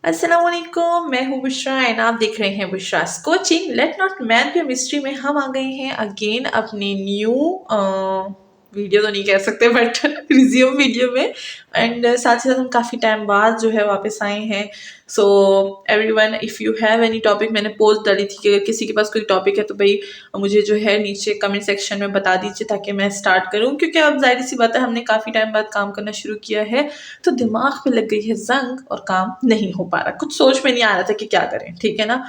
अस्सलामुअलैकुम, मैं हूँ बुशरा एंड आप देख रहे हैं Bushra's coaching. Let not math be mystery में हम आ गए हैं अगेन अपनी न्यू वीडियो तो नहीं कह सकते बट रिज्यूम वीडियो में। एंड साथ ही साथ हम काफ़ी टाइम बाद जो है वापस आए हैं। So everyone, if you have any topic, मैंने पोस्ट डाली थी कि अगर किसी के पास कोई टॉपिक है तो भाई मुझे जो है नीचे कमेंट सेक्शन में बता दीजिए ताकि मैं स्टार्ट करूं, क्योंकि अब जाहिर सी बात है हमने काफ़ी टाइम बाद काम करना शुरू किया है तो दिमाग पे लग गई है जंग और काम नहीं हो पा रहा, कुछ सोच में नहीं आ रहा था कि क्या करें। ठीक है ना,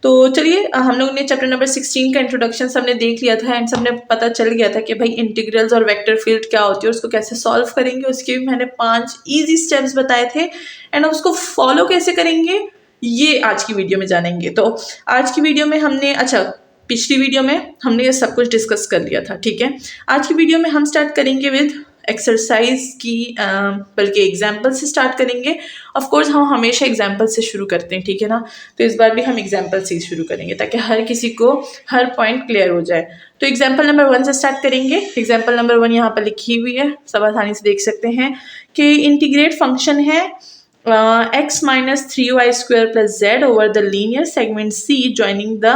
तो चलिए हम लोग ने चैप्टर नंबर 16 का इंट्रोडक्शन सबने देख लिया था एंड सबने पता चल गया था कि भाई इंटीग्रल्स और वेक्टर फील्ड क्या होती है और उसको कैसे सॉल्व करेंगे। उसके भी मैंने 5 इजी स्टेप्स बताए थे एंड उसको फॉलो कैसे करेंगे ये आज की वीडियो में जानेंगे। तो आज की वीडियो में हमने पिछली वीडियो में हमने ये सब कुछ डिस्कस कर लिया था। ठीक है, आज की वीडियो में हम स्टार्ट करेंगे विद एक्सरसाइज की बल्कि एग्जाम्पल से स्टार्ट करेंगे। ऑफ कोर्स हम हमेशा एग्जाम्पल से शुरू करते हैं, ठीक है ना, तो इस बार भी हम एग्जाम्पल से ही शुरू करेंगे ताकि हर किसी को हर पॉइंट क्लियर हो जाए। तो एग्जाम्पल नंबर 1 से स्टार्ट करेंगे। एग्जाम्पल नंबर 1 यहाँ पर लिखी हुई है, सब आसानी से देख सकते हैं कि इंटीग्रेट फंक्शन है x minus 3y square plus z over the linear segment C joining the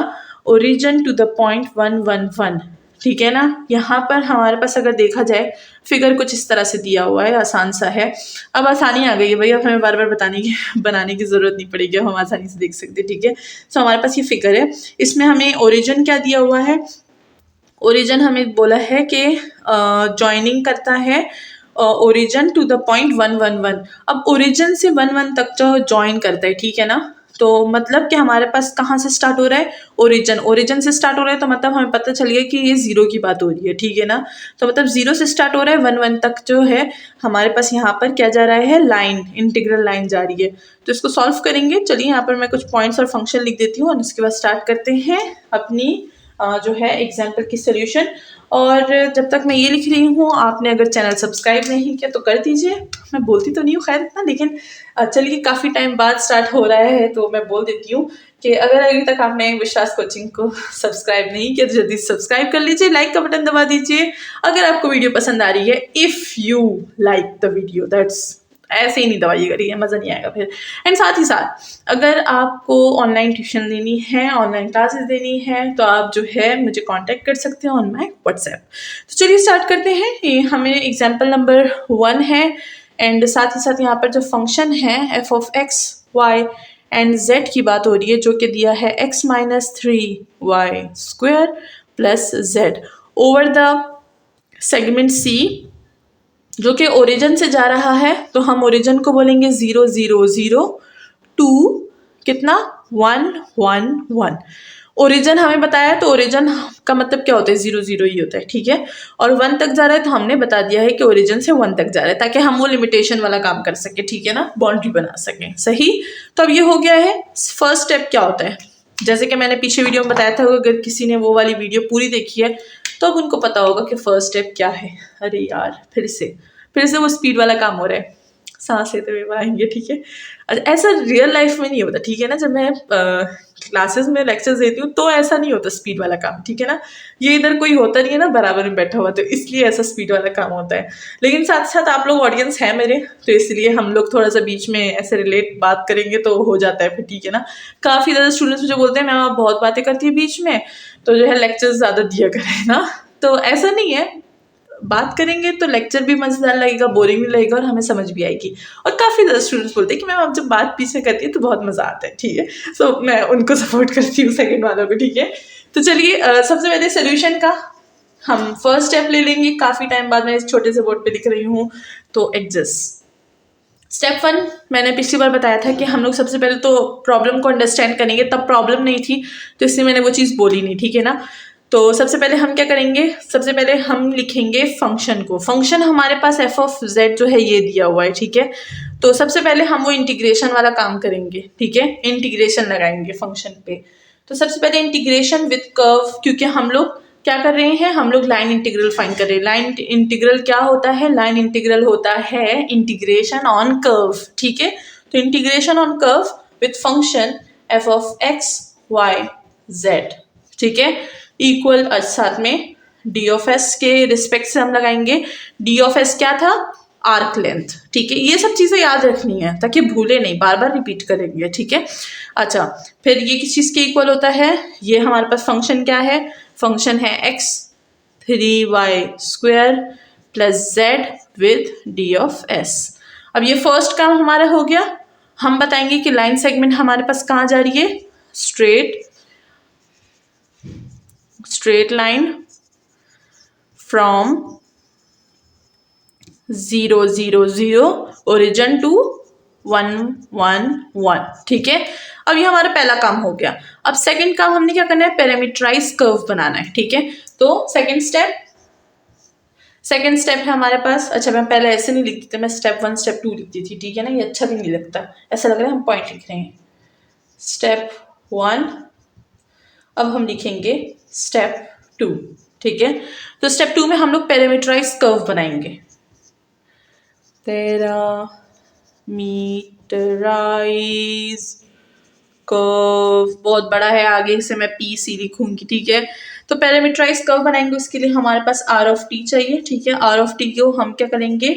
origin to the point 1 1 1। ठीक है ना, यहाँ पर हमारे पास अगर देखा जाए फिगर कुछ इस तरह से दिया हुआ है, आसान सा है। अब आसानी आ गई है भाई, अब हमें बार बार बनाने की जरूरत नहीं पड़ेगी, हम आसानी से देख सकते हैं। ठीक है, सो हमारे पास ये फिगर है, इसमें हमें ओरिजिन क्या दिया हुआ है। ओरिजिन हमें बोला है कि ज्वाइनिंग करता है ओरिजिन टू द पॉइंट 1 1 1। अब ओरिजिन से 1 1 तक जो ज्वाइन करता है, ठीक है ना, तो मतलब कि हमारे पास कहाँ से स्टार्ट हो रहा है, ओरिजिन से स्टार्ट हो रहा है, तो मतलब हमें पता चल गया कि ये 0 की बात हो रही है। ठीक है ना, तो मतलब 0 से स्टार्ट हो रहा है, 1 1 तक जो है हमारे पास यहाँ पर क्या जा रहा है, लाइन, इंटीग्रल लाइन जा रही है। तो इसको सॉल्व करेंगे। चलिए यहाँ पर मैं कुछ पॉइंट्स और फंक्शन लिख देती हूँ और उसके बाद स्टार्ट करते हैं अपनी जो है एग्जाम्पल की सोल्यूशन। और जब तक मैं ये लिख रही हूँ, आपने अगर चैनल सब्सक्राइब नहीं किया तो कर दीजिए। मैं बोलती तो नहीं हूँ खैर इतना, लेकिन चलिए काफ़ी टाइम बाद स्टार्ट हो रहा है तो मैं बोल देती हूँ कि अगर अभी तक आपने विश्वास कोचिंग को सब्सक्राइब नहीं किया तो जल्दी सब्सक्राइब कर लीजिए, लाइक का बटन दबा दीजिए अगर आपको वीडियो पसंद आ रही है। If you like the video, that's, ऐसे ही नहीं दवाइएगा, ठीक है, मज़ा नहीं आएगा फिर। एंड साथ ही साथ अगर आपको ऑनलाइन ट्यूशन लेनी है, ऑनलाइन क्लासेस देनी है, तो आप जो है मुझे कांटेक्ट कर सकते हैं ऑन माय व्हाट्सएप। तो चलिए स्टार्ट करते हैं। ये हमें एग्जाम्पल नंबर 1 है एंड साथ ही साथ यहाँ पर जो फंक्शन है F of X Y and z की बात हो रही है, जो कि दिया है x minus 3y square plus z over the segment C, जो कि ओरिजिन से जा रहा है। तो हम ओरिजिन को बोलेंगे 0 0 0 2 कितना 1 1 1। ओरिजिन हमें बताया, तो ओरिजिन का मतलब क्या होता है, 0 0 ही होता है। ठीक है, और 1 तक जा रहा है तो हमने बता दिया है कि ओरिजिन से 1 तक जा रहा है ताकि हम वो लिमिटेशन वाला काम कर सके, ठीक है ना, बाउंड्री बना सकें। सही, तो अब ये हो गया है। फर्स्ट स्टेप क्या होता है, जैसे कि मैंने पीछे वीडियो में बताया था, अगर किसी ने वो वाली वीडियो पूरी देखी है तो अब उनको पता होगा कि फर्स्ट स्टेप क्या है। अरे यार, फिर से वो स्पीड वाला काम हो रहा है, सांस लेते हुए आएंगे। ठीक है, ऐसा रियल लाइफ में नहीं होता, ठीक है ना, जब मैं क्लासेस में लेक्चर्स देती हूँ तो ऐसा नहीं होता स्पीड वाला काम, ठीक है ना। ये इधर कोई होता नहीं है ना बराबर में बैठा हुआ, तो इसलिए ऐसा स्पीड वाला काम होता है। लेकिन साथ साथ आप लोग ऑडियंस है मेरे, तो इसलिए हम लोग थोड़ा सा बीच में ऐसे रिलेट बात करेंगे तो हो जाता है फिर, ठीक है ना। काफ़ी ज़्यादा स्टूडेंट्स मुझे बोलते हैं मैम आप बहुत बातें करती है बीच में, तो जो है लेक्चर्स ज़्यादा दिया करें ना। तो ऐसा नहीं है, बात करेंगे तो लेक्चर भी मजेदार लगेगा, बोरिंग नहीं लगेगा और हमें समझ भी आएगी। और काफ़ी ज़्यादा स्टूडेंट्स बोलते हैं कि मैम आप जब बात पीछे करती है तो बहुत मज़ा आता है, ठीक है। सो मैं उनको सपोर्ट करती हूँ, सेकंड वालों को, ठीक है। तो चलिए सबसे पहले सोल्यूशन का हम फर्स्ट स्टेप ले लेंगे। काफ़ी टाइम बाद मैं इस छोटे से बोर्ड पे लिख रही हूँ, तो एडजस्ट। स्टेप 1 मैंने पिछली बार बताया था कि हम लोग सबसे पहले तो प्रॉब्लम को अंडरस्टैंड करेंगे, तब प्रॉब्लम नहीं थी तो इसलिए मैंने वो चीज़ बोली नहीं, ठीक है ना। तो सबसे पहले हम क्या करेंगे, सबसे पहले हम लिखेंगे फंक्शन को। फंक्शन हमारे पास एफ ऑफ जेड जो है ये दिया हुआ है, ठीक है। तो सबसे पहले हम वो इंटीग्रेशन वाला काम करेंगे, ठीक है, इंटीग्रेशन लगाएंगे फंक्शन पे। तो सबसे पहले इंटीग्रेशन विद कर्व, क्योंकि हम लोग क्या कर रहे हैं, हम लोग लाइन इंटीग्रल फाइंड कर रहे हैं। लाइन इंटीग्रल क्या होता है, लाइन इंटीग्रल होता है इंटीग्रेशन ऑन कर्व, ठीक है। तो integration on curve with function F of X Y Z, ठीक है, इक्वल साथ में डी ऑफ एस के रिस्पेक्ट से हम लगाएंगे। डी ऑफ एस क्या था, आर्क लेंथ। ठीक है, ये सब चीज़ें याद रखनी है ताकि भूले नहीं, बार बार रिपीट करेंगे। ठीक है, अच्छा फिर ये किस चीज़ के इक्वल होता है, ये हमारे पास फंक्शन क्या है, फंक्शन है x 3y² plus z with d of s। अब ये फर्स्ट काम हमारा हो गया। हम बताएंगे कि लाइन सेगमेंट हमारे पास कहाँ जा रही है, straight line from 0 0 0 origin to 1 1 1। ठीक है, अब ये हमारा पहला काम हो गया। अब सेकंड काम हमने क्या करना है, पैरामीटराइज कर्व बनाना है। ठीक है, तो सेकंड स्टेप है हमारे पास। अच्छा मैं पहले ऐसे नहीं लिखती थी, मैं स्टेप 1 स्टेप 2 लिखती थी। ठीक है ना, ये अच्छा भी नहीं लगता, ऐसा लग रहा है हम पॉइंट लिख रहे हैं। स्टेप 1, अब हम लिखेंगे स्टेप 2। ठीक है, तो स्टेप 2 में हम लोग पैरामीटराइज कर्व बनाएंगे। पैरामीटराइज कर्व बहुत बड़ा है, आगे से मैं PC लिखूंगी। ठीक है, तो पैरामीटराइज कर्व बनाएंगे, उसके लिए हमारे पास R ऑफ T चाहिए। ठीक है, R ऑफ T को हम क्या करेंगे,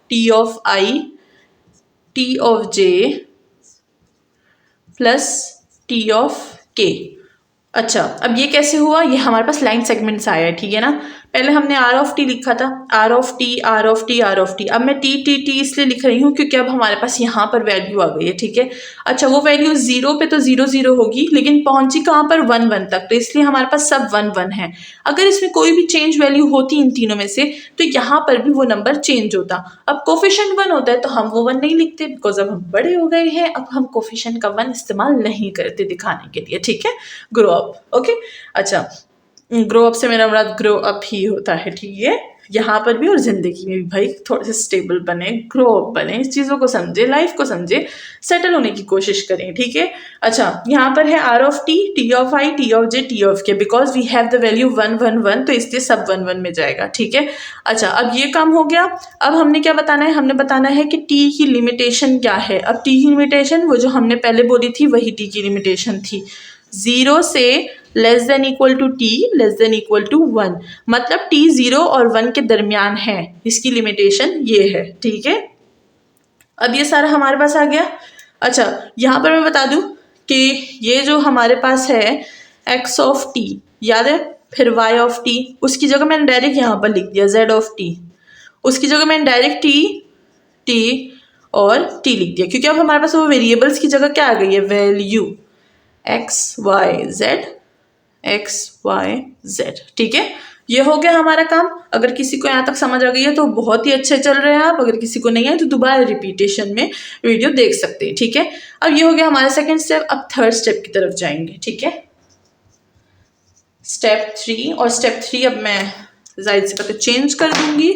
T of I T of J plus T of K। अच्छा अब ये कैसे हुआ, ये हमारे पास लाइन सेगमेंट से आया है। ठीक है ना, पहले हमने R ऑफ T लिखा था, R of T R of T R of T। अब मैं T T T इसलिए लिख रही हूँ क्योंकि अब हमारे पास यहाँ पर वैल्यू आ गई है। ठीक है, अच्छा वो वैल्यू 0 पे तो 0 0 होगी, लेकिन पहुंची कहाँ पर 1 1 तक, तो इसलिए हमारे पास सब 1 1 है। अगर इसमें कोई भी चेंज वैल्यू होती इन तीनों में से तो यहाँ पर भी वो नंबर चेंज होता। अब कोफिशिएंट 1 होता है तो हम वो 1 नहीं लिखते, बिकॉज अब हम बड़े हो गए हैं, अब हम कोफिशिएंट का 1 इस्तेमाल नहीं करते दिखाने के लिए। ठीक है, ग्रो अप। ओके, अच्छा ग्रो अप से मेरा मुराद ग्रो अप ही होता है। ठीक है, यहाँ पर भी और जिंदगी में भी भाई थोड़े से स्टेबल बने, ग्रो अप बने, इस चीज़ों को समझे, लाइफ को समझे, सेटल होने की कोशिश करें। ठीक है, अच्छा यहाँ पर है R of T T of I T of J T of K, because we have the value 1 1 1, तो इसलिए सब 1 1 में जाएगा। ठीक है, अच्छा अब ये काम हो गया। अब हमने क्या बताना है, हमने बताना है कि T की लिमिटेशन क्या है। अब T की लिमिटेशन वो जो हमने पहले बोली थी वही T की लिमिटेशन थी, 0 से less than equal to T less than equal to 1, मतलब T 0 और 1 के दरमियान है, इसकी लिमिटेशन ये है। ठीक है, अब ये सारा हमारे पास आ गया। अच्छा यहाँ पर मैं बता दूं कि ये जो हमारे पास है x ऑफ T याद है, फिर y ऑफ T, उसकी जगह मैंने डायरेक्ट यहाँ पर लिख दिया z ऑफ T, उसकी जगह मैंने डायरेक्ट T और T लिख दिया, क्योंकि अब हमारे पास वो वेरिएबल्स की जगह क्या आ गई है, वैल्यू x y z। ठीक है, ये हो गया हमारा काम। अगर किसी को यहाँ तक समझ आ गई है तो बहुत ही अच्छे चल रहे हैं आप, अगर किसी को नहीं है तो दोबारा रिपीटेशन में वीडियो देख सकते हैं। ठीक है, अब ये हो गया हमारा सेकंड स्टेप। अब थर्ड स्टेप की तरफ जाएंगे। ठीक है, स्टेप 3, और स्टेप 3 अब मैं जाहिर सी बात है चेंज कर दूंगी।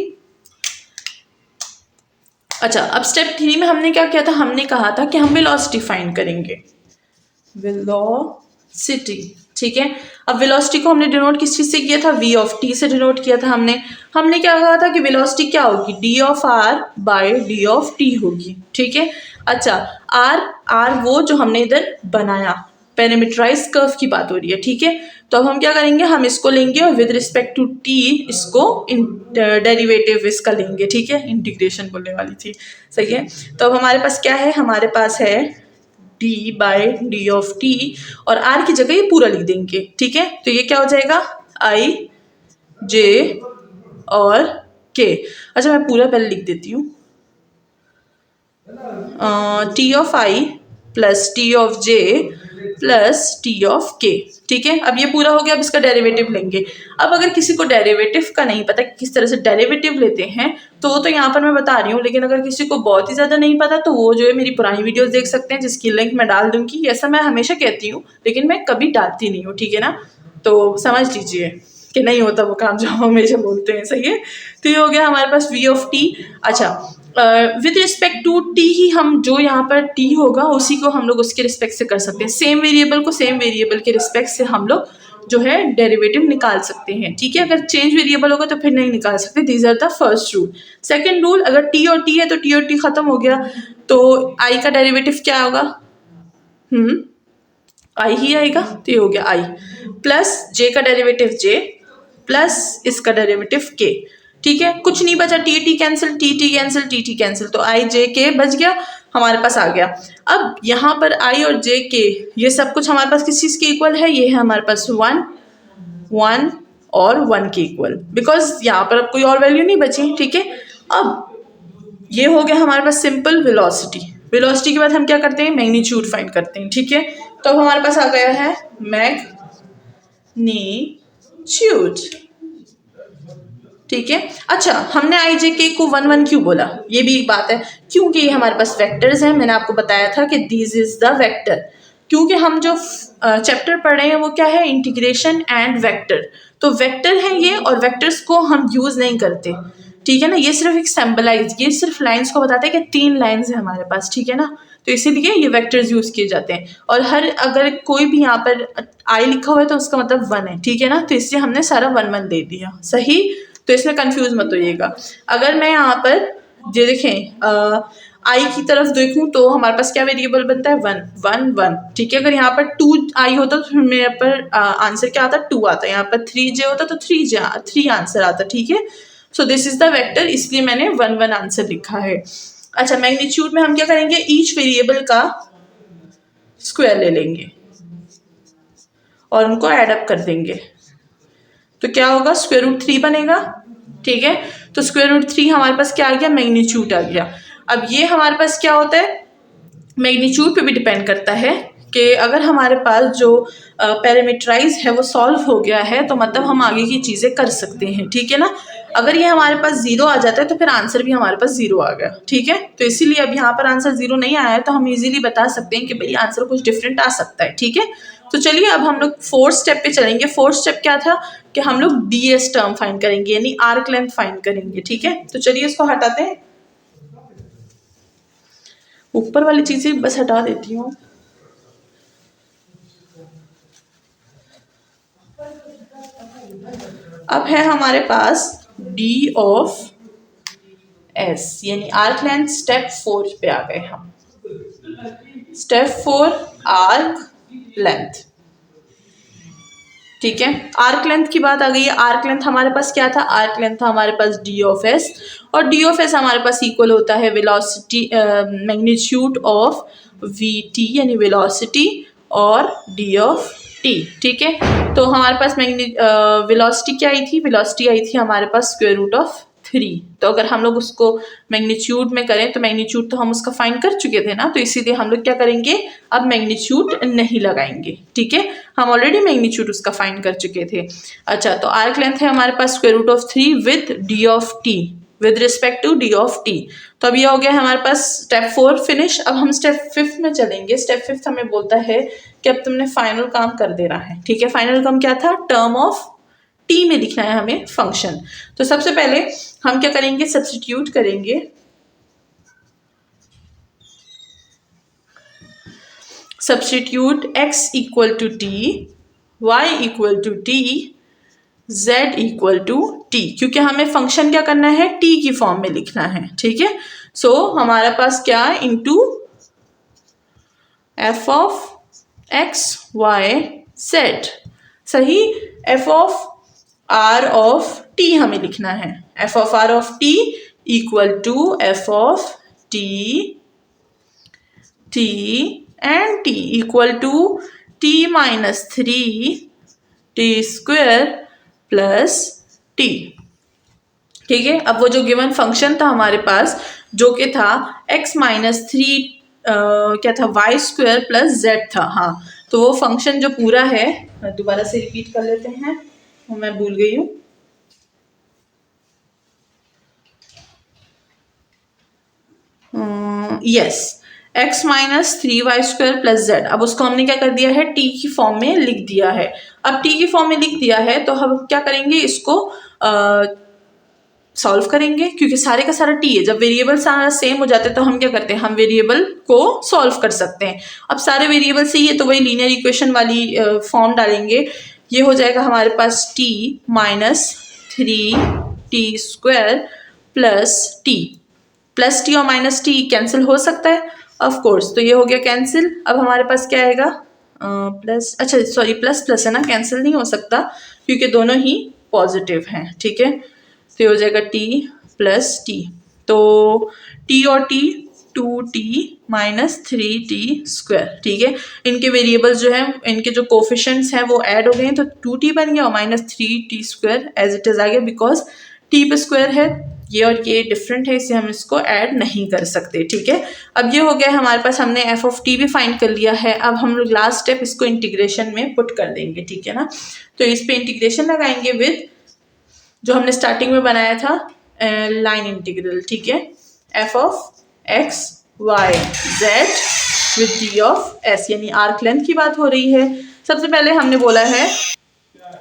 अच्छा अब स्टेप 3 में हमने क्या किया था, हमने कहा था कि हम वेलोसिटी फाइंड करेंगे, वेलोसिटी। ठीक है, अब वेलोसिटी को हमने डिनोट किस चीज से किया था, v ऑफ t से डिनोट किया था हमने क्या कहा था कि वेलोसिटी क्या होगी, d of r by d of t होगी। ठीक है, अच्छा r वो जो हमने इधर बनाया, पैरामीटराइज कर्व की बात हो रही है। ठीक है, तो अब हम क्या करेंगे, हम इसको लेंगे और विद रिस्पेक्ट टू t इसको डेरिवेटिव इसका लेंगे। ठीक है, इंटीग्रेशन बोलने वाली थी, सही है। तो अब हमारे पास क्या है, हमारे पास है d by D of t, और r की जगह ये पूरा लिख देंगे। ठीक है, तो ये क्या हो जाएगा, i j और k। अच्छा मैं पूरा पहले लिख देती हूँ, t of i plus t of j plus t of k। ठीक है, अब ये पूरा हो गया। अब इसका डेरिवेटिव लेंगे। अब अगर किसी को डेरिवेटिव का नहीं पता किस तरह से डेरिवेटिव लेते हैं तो यहाँ पर मैं बता रही हूँ, लेकिन अगर किसी को बहुत ही ज़्यादा नहीं पता तो वो जो है मेरी पुरानी वीडियोस देख सकते हैं, जिसकी लिंक मैं डाल दूंगी। ऐसा मैं हमेशा कहती हूँ लेकिन मैं कभी डालती नहीं हूँ। ठीक है ना, तो समझ लीजिए कि नहीं होता वो काम जो हम हमेशा बोलते हैं, सही है। तो ये हो गया हमारे पास v ऑफ t। अच्छा विद रिस्पेक्ट टू t ही हम जो यहाँ पर t होगा उसी को हम लोग उसके रिस्पेक्ट से कर सकते हैं, सेम वेरिएबल को सेम वेरिएबल के रिस्पेक्ट से हम लोग जो है डेरिवेटिव निकाल सकते हैं। ठीक है, अगर चेंज वेरिएबल होगा तो फिर नहीं निकाल सकते। These are the first rule. Second rule, अगर t और t है तो t और t खत्म हो गया, तो i का डेरिवेटिव क्या होगा, i ही आएगा, तो ये हो गया i प्लस j का डेरिवेटिव j प्लस इसका डेरिवेटिव k। ठीक है, कुछ नहीं बचा, T T cancel, T T cancel, T T cancel, तो आई जे के बच गया, हमारे पास आ गया। अब यहाँ पर आई और जे के ये सब कुछ हमारे पास किस चीज़ के इक्वल है, ये है हमारे पास 1 1 और 1 के इक्वल, बिकॉज यहाँ पर अब कोई और वैल्यू नहीं बची। ठीक है, अब ये हो गया हमारे पास सिंपल वेलोसिटी। वेलोसिटी के बाद हम क्या करते हैं, मैग्नीट्यूड फाइंड करते हैं। ठीक है, तो अब हमारे पास आ गया है मैग्नीट्यूड। ठीक है, अच्छा हमने आई जे के को 1 1 क्यों बोला, ये भी एक बात है, क्योंकि ये हमारे पास वेक्टर्स हैं। मैंने आपको बताया था कि दिस इज द वेक्टर, क्योंकि हम जो चैप्टर पढ़ रहे हैं वो क्या है, इंटीग्रेशन एंड वेक्टर। तो वेक्टर है ये, और वेक्टर्स को हम यूज नहीं करते। ठीक है ना, ये सिर्फ एक सिंबलाइज, ये सिर्फ लाइंस को बताता है कि 3 लाइंस है हमारे पास। ठीक है ना, तो इसीलिए ये वेक्टर्स यूज किए जाते हैं। और हर अगर कोई भी यहाँ पर आई लिखा हुआ है तो उसका मतलब 1 है। ठीक है ना, तो इसलिए हमने सारा 1 1 दे दिया। सही, तो इसमें कंफ्यूज मत होइएगा। अगर मैं यहाँ पर ये देखें आई की तरफ देखूं तो हमारे पास क्या वेरिएबल बनता है, 1 1 1। ठीक है, अगर यहाँ पर 2 आई होता तो मेरे पर आंसर क्या आता, 2 आता। यहाँ पर 3 जे होता तो 3 आंसर आता। ठीक है, so this is the vector, इसलिए मैंने 1 1 आंसर लिखा है। अच्छा, मैग्नीट्यूड में हम क्या करेंगे, ईच वेरिएबल का स्क्वायर ले लेंगे और उनको एड अप कर देंगे, तो क्या होगा, स्क्वायर रूट 3 बनेगा। ठीक है, तो स्क्वायर रूट 3 हमारे पास क्या आ गया, मैग्नीट्यूड आ गया। अब ये हमारे पास क्या होता है, मैग्नीट्यूड पे भी डिपेंड करता है कि अगर हमारे पास जो पैरामीटराइज है वो सॉल्व हो गया है तो मतलब हम आगे की चीज़ें कर सकते हैं। ठीक है ना, अगर ये हमारे पास 0 आ जाता है तो फिर आंसर भी हमारे पास 0 आ गया। ठीक है, तो इसीलिए अब यहाँ पर आंसर 0 नहीं आया है तो हम इजीली बता सकते हैं कि भाई आंसर कुछ डिफरेंट आ सकता है। ठीक है, तो चलिए अब हम लोग 4th स्टेप पे चलेंगे। 4th स्टेप क्या था कि हम लोग ds टर्म फाइंड करेंगे, यानी आर्क लेंथ फाइंड करेंगे। ठीक है, तो चलिए इसको हटाते हैं, ऊपर वाली चीजें बस हटा देती हूँ। अब है हमारे पास d ऑफ s, यानी आर्क लेंथ। स्टेप 4 पे आ गए हम। Step 4 arc length. ठीक है, आर्क लेंथ की बात आ गई है। आर्क लेंथ हमारे पास क्या था, आर्क लेंथ था हमारे पास d ऑफ s, और d ऑफ s हमारे पास इक्वल होता है वेलोसिटी मैग्नीट्यूड ऑफ vt, यानी वेलोसिटी और d ऑफ t। ठीक है, तो हमारे पास वेलोसिटी क्या आई थी, वेलोसिटी आई थी हमारे पास स्क्वायर रूट ऑफ 3। तो अगर हम लोग उसको मैग्नीट्यूड में करें तो मैग्नीट्यूड तो हम उसका फाइंड कर चुके थे ना, तो इसीलिए हम लोग क्या करेंगे, अब मैग्नीट्यूड नहीं लगाएंगे। ठीक है, हम ऑलरेडी मैग्नीट्यूड उसका फाइंड कर चुके थे। अच्छा, तो आर्क लेंथ है हमारे पास square root of 3 with D of T, with respect to d of t. तो अब ये हो गया हमारे पास स्टेप 4 फिनिश। अब हम स्टेप 5 में चलेंगे। स्टेप 5 हमें बोलता है कि अब तुमने फाइनल काम कर देना है। ठीक है, फाइनल काम क्या था, टर्म ऑफ टी में लिखना है हमें फंक्शन। तो सबसे पहले हम क्या करेंगे, सब्स्टिट्यूट करेंगे। Substitute x equal to T, y equal to T, z equal to T, क्योंकि हमें फंक्शन क्या करना है, t की फॉर्म में लिखना है। ठीक है, सो हमारे पास क्या है, into f of x y z। सही, f of r of t हमें लिखना है। f of r of t equal to f of t and t equal to t minus 3 t square plus t। ठीक है, अब वो जो given function था हमारे पास जो कि था x माइनस 3 क्या था, y स्क्वायर प्लस z था। हाँ, तो वो फंक्शन जो पूरा है, दोबारा से रिपीट कर लेते हैं, मैं भूल गई हूँ। Yes, x minus 3y square plus z। अब उसको हमने क्या कर दिया है, t की फॉर्म में लिख दिया है। अब t की फॉर्म में लिख दिया है तो हम क्या करेंगे, इसको सॉल्व करेंगे, क्योंकि सारे का सारा t है। जब वेरिएबल सारा सेम हो जाते हैं तो हम क्या करते हैं, हम वेरिएबल को सॉल्व कर सकते हैं। अब सारे वेरिएबल सही है तो वही लीनियर इक्वेशन वाली फॉर्म डालेंगे। ये हो जाएगा हमारे पास t minus 3t square plus t और माइनस t कैंसिल हो सकता है ऑफ कोर्स, तो ये हो गया कैंसिल। अब हमारे पास क्या आएगा, प्लस, अच्छा सॉरी प्लस है ना, कैंसिल नहीं हो सकता क्योंकि दोनों ही पॉजिटिव हैं। ठीक है, तो ये हो जाएगा टी प्लस टी, तो टी और टी 2t माइनस 3t², ठीक है। इनके वेरिएबल्स जो है, इनके जो कोफिशेंट्स हैं वो ऐड हो गए हैं, तो 2t बन गया और minus 3t² as it is आ गया, बिकॉज t पे स्क्वायर है ये और ये डिफरेंट है, इससे हम इसको ऐड नहीं कर सकते, ठीक है। अब ये हो गया हमारे पास, हमने एफ ऑफ टी भी फाइंड कर लिया है। अब हम लोग लास्ट स्टेप इसको इंटीग्रेशन में पुट कर देंगे, ठीक है ना। तो इस पे इंटीग्रेशन लगाएंगे विद जो हमने स्टार्टिंग में बनाया था लाइन इंटीग्रल, ठीक है। F of X Y Z with D of S, यानी आर्क लेंथ की बात हो रही है। सबसे पहले हमने बोला है,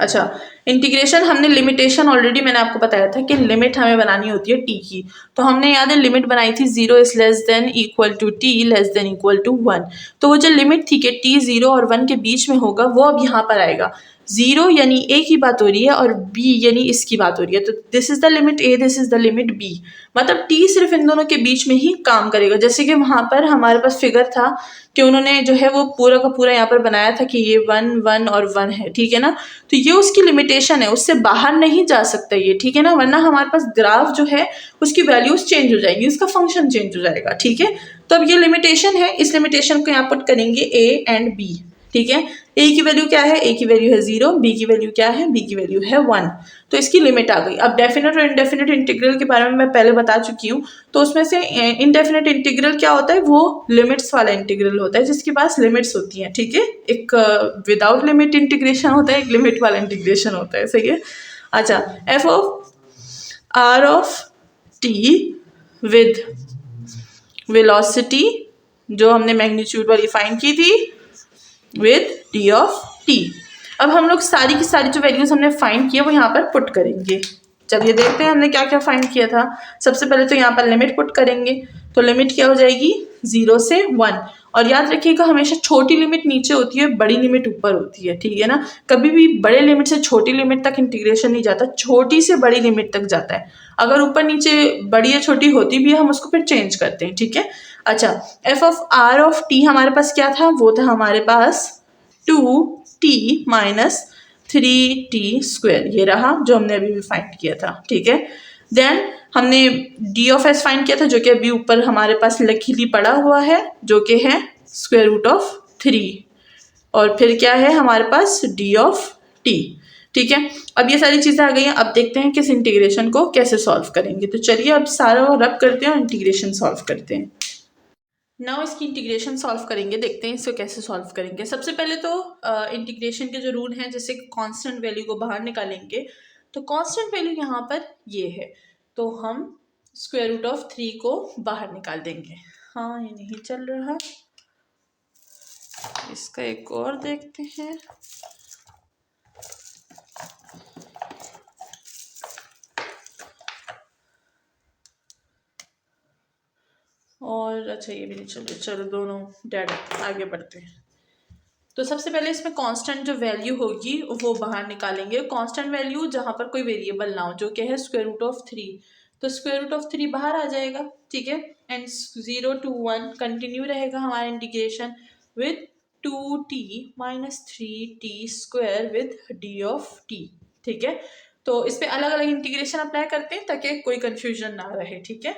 अच्छा इंटीग्रेशन हमने लिमिटेशन ऑलरेडी मैंने आपको बताया था कि लिमिट हमें बनानी होती है टी की, तो हमने याद है लिमिट बनाई थी 0 is less than equal to T less than equal to 1। तो वो जो लिमिट थी कि टी 0 और 1 के बीच में होगा वो अब यहाँ पर आएगा। 0 यानी ए की बात हो रही है और बी यानी इसकी बात हो रही है, तो this is the limit A, this is the limit B, मतलब टी सिर्फ इन दोनों के बीच में ही काम करेगा। जैसे कि वहां पर हमारे पास फिगर था कि उन्होंने जो है वो पूरा का पूरा यहाँ पर बनाया था कि ये 1 1 और 1 है, ठीक है ना। तो ये उसकी लिमिटेशन है, उससे बाहर नहीं जा सकता ये, ठीक है ना, वरना हमारे पास ग्राफ जो है उसकी वैल्यूज चेंज हो जाएंगी, उसका फंक्शन चेंज हो जाएगा, ठीक है। तो अब ये लिमिटेशन है, इस लिमिटेशन को यहाँ पुट करेंगे ए एंड बी, ठीक है। ए की वैल्यू क्या है, ए की वैल्यू है 0, बी की वैल्यू क्या है, बी की वैल्यू है 1, तो इसकी लिमिट आ गई। अब डेफिनेट और इनडेफिनेट इंटीग्रल के बारे में मैं पहले बता चुकी हूँ, तो उसमें से इनडेफिनेट इंटीग्रल क्या होता है, वो लिमिट्स वाला इंटीग्रल होता है जिसके पास लिमिट्स होती हैं, ठीक है। एक विदाउट लिमिट इंटीग्रेशन होता है, एक लिमिट वाला इंटीग्रेशन होता है, सही है। अच्छा, F of R of T with velocity जो हमने मैग्नीट्यूड वाली फाइंड की थी विद डी ऑफ टी। अब हम लोग सारी की सारी जो वैल्यूज हमने फाइंड किया वो यहाँ पर पुट करेंगे। चलिए देखते हैं हमने क्या क्या फाइंड किया था। सबसे पहले तो यहाँ पर लिमिट पुट करेंगे, तो लिमिट क्या हो जाएगी 0 से 1, और याद रखिएगा हमेशा छोटी लिमिट नीचे होती है, बड़ी लिमिट ऊपर होती है, ठीक है ना। कभी भी बड़े लिमिट से छोटी लिमिट तक इंटीग्रेशन नहीं जाता, छोटी से बड़ी लिमिट तक जाता है। अगर ऊपर नीचे बड़ी या छोटी होती भी है हम उसको फिर चेंज करते हैं, ठीक है। अच्छा, F of R of T हमारे पास क्या था, वो था हमारे पास 2t माइनस 3t², ये रहा जो हमने अभी भी फाइंड किया था, ठीक है। देन हमने डी ऑफ एस फाइंड किया था जो कि अभी ऊपर हमारे पास लकीली पड़ा हुआ है, जो कि है स्क्वायर रूट ऑफ 3, और फिर क्या है हमारे पास डी ऑफ टी, ठीक है। अब ये सारी चीज़ें आ गई हैं, अब देखते हैं किस इंटीग्रेशन को कैसे सॉल्व करेंगे। तो चलिए अब सारा रब करते हैं और इंटीग्रेशन सॉल्व करते हैं। नाउ इसकी इंटीग्रेशन सॉल्व करेंगे, देखते हैं इसको कैसे सॉल्व करेंगे। सबसे पहले तो इंटीग्रेशन के जो रूल हैं, जैसे कांस्टेंट वैल्यू को बाहर निकालेंगे, तो कांस्टेंट वैल्यू यहाँ पर ये है, तो हम स्क्वायर रूट ऑफ 3 को बाहर निकाल देंगे। हाँ ये नहीं चल रहा, इसका एक और देखते हैं। और अच्छा ये भी नहीं चल रहा, चलो दोनों डेड, आगे बढ़ते हैं। तो सबसे पहले इसमें कांस्टेंट जो वैल्यू होगी वो बाहर निकालेंगे। कांस्टेंट वैल्यू जहाँ पर कोई वेरिएबल ना हो, जो कि है स्क्वायर रूट ऑफ 3, तो स्क्वायर रूट ऑफ 3 बाहर आ जाएगा, ठीक है। एंड 0 to 1 कंटिन्यू रहेगा हमारा integration with 2t minus 3t² with D of T, ठीक है। तो इस पर अलग अलग इंटीग्रेशन अप्लाई करते हैं ताकि कोई कंफ्यूजन ना रहे, ठीक है।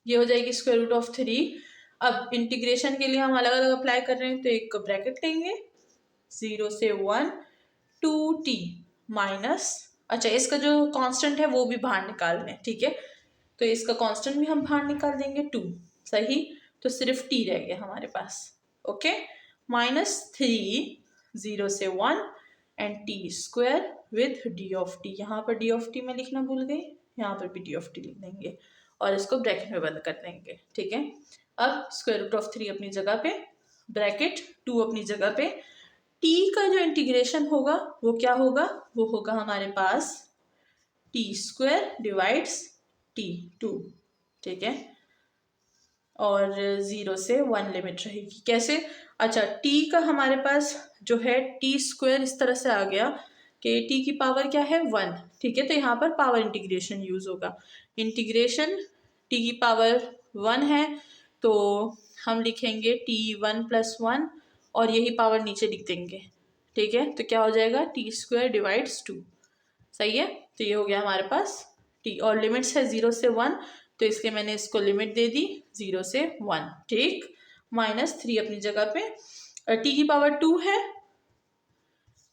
ये हो जाएगी स्क्वायर रूट ऑफ 3। अब इंटीग्रेशन के लिए हम अलग अलग अप्लाई कर रहे हैं, तो एक ब्रैकेट लेंगे 0 से 1 2t माइनस, अच्छा इसका जो कांस्टेंट है वो भी बाहर निकाल लें, ठीक है। तो इसका कांस्टेंट भी हम बाहर निकाल देंगे 2, सही। तो सिर्फ t रह गया हमारे पास, ओके। माइनस 3 0 से 1 and t² with D of T. यहाँ पर डी ऑफ टी मैं लिखना भूल गई, यहाँ पर भी डी ऑफ टी लिख देंगे और इसको ब्रैकेट में बंद कर देंगे, ठीक है। अब स्क्वायर रूट ऑफ 3 अपनी जगह पे, ब्रैकेट 2 अपनी जगह पे, t का जो इंटीग्रेशन होगा वो क्या होगा, वो होगा हमारे पास t² डिवाइड्स t2, ठीक है। और 0 से 1 लिमिट रहेगी, कैसे, अच्छा t का हमारे पास जो है t² इस तरह से आ गया कि t की पावर क्या है 1, ठीक है। तो यहाँ पर पावर इंटीग्रेशन यूज होगा, इंटीग्रेशन t की पावर 1 है, तो हम लिखेंगे t1 + 1 और यही पावर नीचे लिख देंगे, ठीक है। तो क्या हो जाएगा t² डिवाइड्स 2, सही है। तो ये हो गया हमारे पास t, और लिमिट्स है 0 से 1, तो इसलिए मैंने इसको लिमिट दे दी 0 से 1, ठीक। -3 अपनी जगह पे, t की पावर 2 है,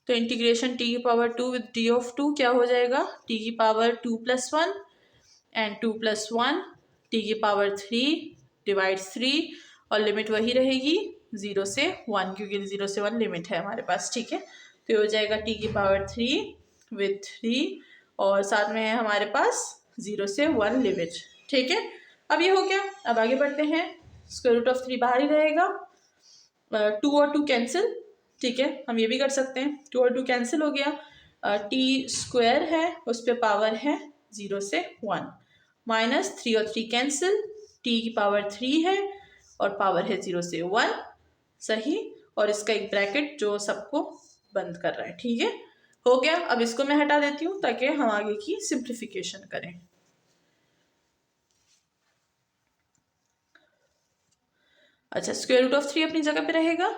तो इंटीग्रेशन t की पावर 2 विद t ऑफ 2 क्या हो जाएगा, t की पावर 2 + 1 एंड 2 + 1 t की पावर 3 डिवाइड 3, और लिमिट वही रहेगी 0 से 1, क्योंकि 0 से 1 लिमिट है हमारे पास, ठीक है। तो ये हो जाएगा t की पावर 3 विथ 3, और साथ में है हमारे पास 0 से 1 लिमिट, ठीक है। अब ये हो गया, अब आगे बढ़ते हैं। √3 बाहर ही रहेगा, 2 और 2 कैंसिल, ठीक है, हम ये भी कर सकते हैं, 2 और 2 कैंसिल हो गया, t² है, उस पर पावर है 0 से 1, -3 और 3 कैंसिल, t की पावर 3 है और पावर है 0 से 1, सही, और इसका एक ब्रैकेट जो सबको बंद कर रहा है, ठीक है, हो गया। अब इसको मैं हटा देती हूँ ताकि हम आगे की सिंप्लीफिकेशन करें। अच्छा, √3 अपनी जगह पे रहेगा,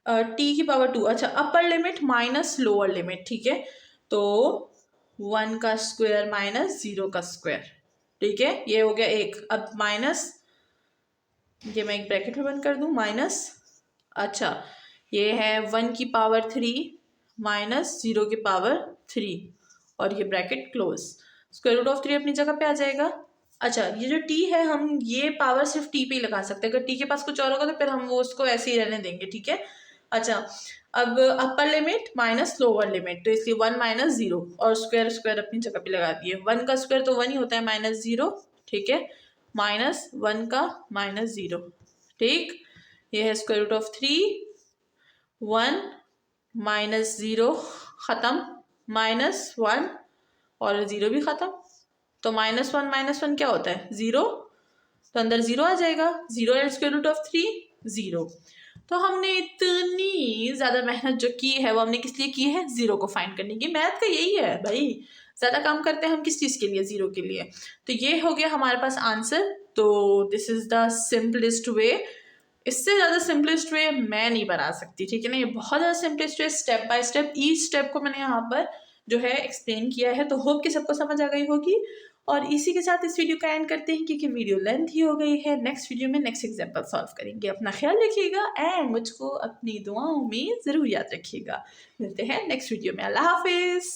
t की पावर 2, अच्छा, upper limit minus lower limit, ठीक है, तो 1 का स्क्वायर माइनस 0 का स्क्वायर, ठीक है, ये हो गया एक। अब माइनस, ये मैं एक ब्रैकेट में बंद कर दूं, माइनस, अच्छा, ये है 1 की पावर 3 माइनस 0 की पावर 3, और ये ब्रैकेट क्लोज, √3 अपनी जगह पे आ जाएगा। अच्छा, ये जो t है, हम ये पावर सिर्फ t पे ही लगा सकते हैं, अगर t के पास कुछ और होगा तो फिर हम वो उसको ऐसे ही रहने देंगे, ठीक है। अच्छा, अब upper limit minus lower limit, तो इसलिए 1 - 0, और स्क्वायर स्क्वायर अपनी जगह पे लगा दिए, 1 का स्क्वायर तो 1 ही होता है, -0, ठीक है, -1 का -0, ठीक, ये है √3, 1 -0 ख़त्म, -1 और 0 भी ख़त्म, तो -1 क्या होता है, 0, तो अंदर 0 आ जाएगा, 0 एंड √3 0। तो हमने इतनी ज़्यादा मेहनत जो की है वो हमने किस लिए की है, 0 को फाइंड करने की। मैथ का यही है भाई, ज़्यादा काम करते हैं हम किस चीज़ के लिए, 0 के लिए। तो ये हो गया हमारे पास आंसर। तो this is the simplest way, इससे ज़्यादा सिंपलेस्ट वे मैं नहीं बना सकती, ठीक है ना, ये बहुत ज़्यादा simplest way, step by step each step को मैंने यहाँ पर जो है एक्सप्लेन किया है, तो होप कि सबको समझ आ गई होगी। और इसी के साथ इस वीडियो का एंड करते हैं, क्योंकि वीडियो लेंथ ही हो गई है। नेक्स्ट वीडियो में नेक्स्ट एग्जाम्पल सॉल्व करेंगे। अपना ख्याल रखिएगा एंड मुझको अपनी दुआओं में ज़रूर याद रखिएगा। मिलते हैं नेक्स्ट वीडियो में। अल्लाह हाफिज़।